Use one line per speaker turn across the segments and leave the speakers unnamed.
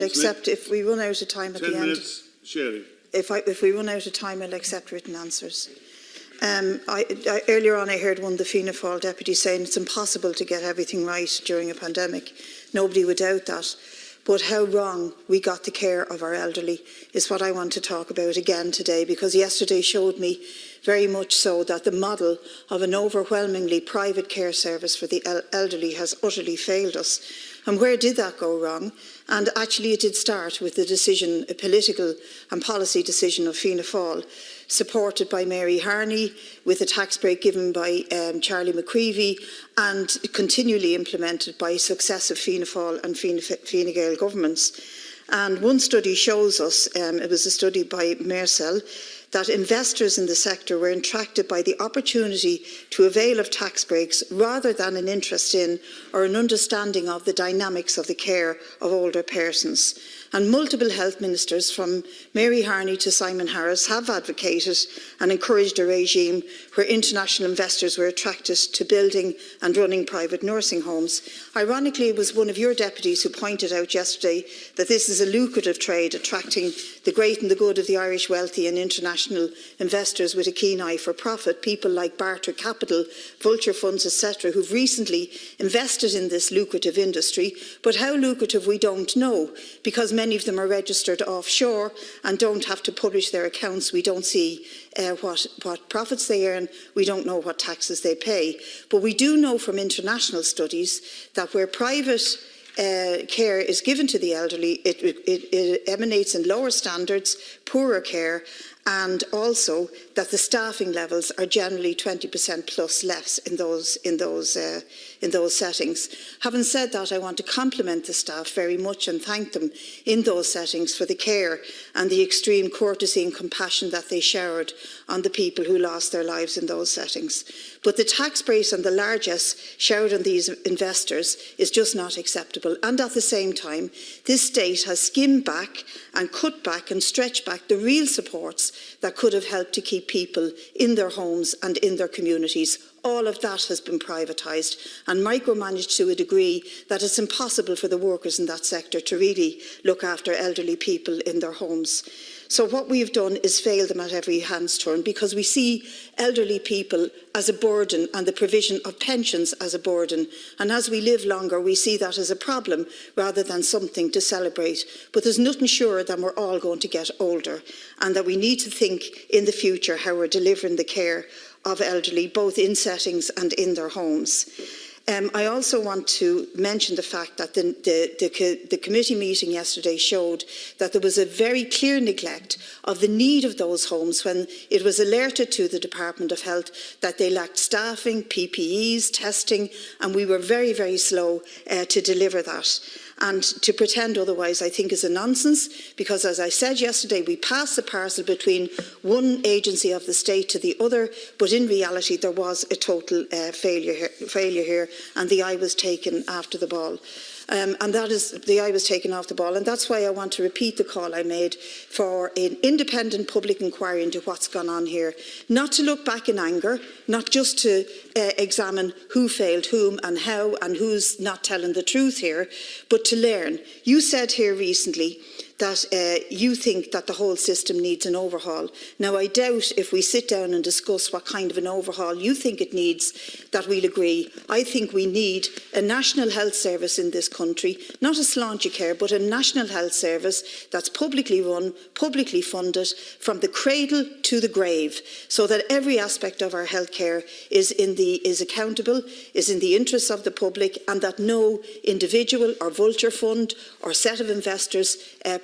Except if we run out of time at the end.
10 minutes, Sherry.
If we run out of time, I'll accept written answers. Earlier on I heard one of the Fianna Fáil deputies saying it's impossible to get everything right during a pandemic. Nobody would doubt that. But how wrong we got the care of our elderly is what I want to talk about again today, because yesterday showed me very much so that the model of an overwhelmingly private care service for the elderly has utterly failed us. And where did that go wrong? And actually it did start with the decision, a political and policy decision of Fianna Fáil, supported by Mary Harney, with a tax break given by Charlie McCreevy, and continually implemented by successive Fianna Fáil and Fine Gael governments. And one study shows us, it was a study by Mersel, that investors in the sector were attracted by the opportunity to avail of tax breaks rather than an interest in or an understanding of the dynamics of the care of older persons. And multiple health ministers, from Mary Harney to Simon Harris, have advocated and encouraged a regime where international investors were attracted to building and running private nursing homes. Ironically, it was one of your deputies who pointed out yesterday that this is a lucrative trade, attracting the great and the good of the Irish wealthy and international investors with a keen eye for profit, people like Barter Capital, Vulture Funds, etc., who've recently invested in this lucrative industry. But how lucrative we don't know, because many of them are registered offshore and don't have to publish their accounts. We don't see what profits they earn. We don't know what taxes they pay. But we do know from international studies that where private care is given to the elderly, it emanates in lower standards, poorer care, and also that the staffing levels are generally 20% plus less in those settings. Having said that, I want to compliment the staff very much and thank them in those settings for the care and the extreme courtesy and compassion that they showered on the people who lost their lives in those settings. But the tax breaks and the largesse showered on these investors is just not acceptable. And at the same time, this state has skimmed back and cut back and stretched back the real supports that could have helped to keep people in their homes and in their communities. All of that has been privatised and micromanaged to a degree that it's impossible for the workers in that sector to really look after elderly people in their homes. So what we've done is fail them at every hand's turn, because we see elderly people as a burden and the provision of pensions as a burden. And as we live longer, we see that as a problem rather than something to celebrate. But there's nothing surer than we're all going to get older, and that we need to think in the future how we're delivering the care of elderly, both in settings and in their homes. I also want to mention the fact that the committee meeting yesterday showed that there was a very clear neglect of the need of those homes when it was alerted to the Department of Health that they lacked staffing, PPEs, testing, and we were very, very slow to deliver that. And to pretend otherwise, I think, is a nonsense, because, as I said yesterday, we passed the parcel between one agency of the state to the other, but in reality there was a total failure here, and the eye was taken after the ball. And that is, the eye was taken off the ball, and that's why I want to repeat the call I made for an independent public inquiry into what's gone on here. Not to look back in anger, not just to examine who failed whom and how and who's not telling the truth here, but to learn. You said here recently that you think that the whole system needs an overhaul. Now, I doubt if we sit down and discuss what kind of an overhaul you think it needs, that we'll agree. I think we need a national health service in this country, not a sláinte care, but a national health service that's publicly run, publicly funded, from the cradle to the grave, so that every aspect of our healthcare is accountable, is in the interests of the public, and that no individual or vulture fund or set of investors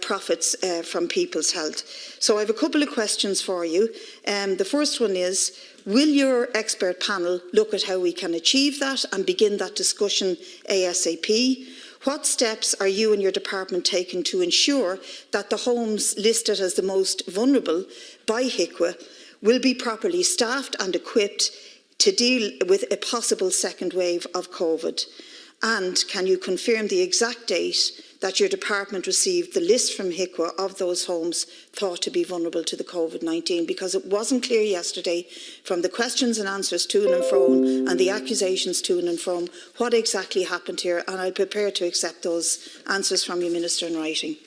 profits from people's health. So I have a couple of questions for you. The first one is, will your expert panel look at how we can achieve that and begin that discussion ASAP? What steps are you and your department taking to ensure that the homes listed as the most vulnerable by HIQA will be properly staffed and equipped to deal with a possible second wave of COVID? And can you confirm the exact date that your department received the list from HICWA of those homes thought to be vulnerable to the COVID-19, because it wasn't clear yesterday from the questions and answers to and fro and the accusations to and from what exactly happened here, and I'm prepared to accept those answers from you, Minister, in writing.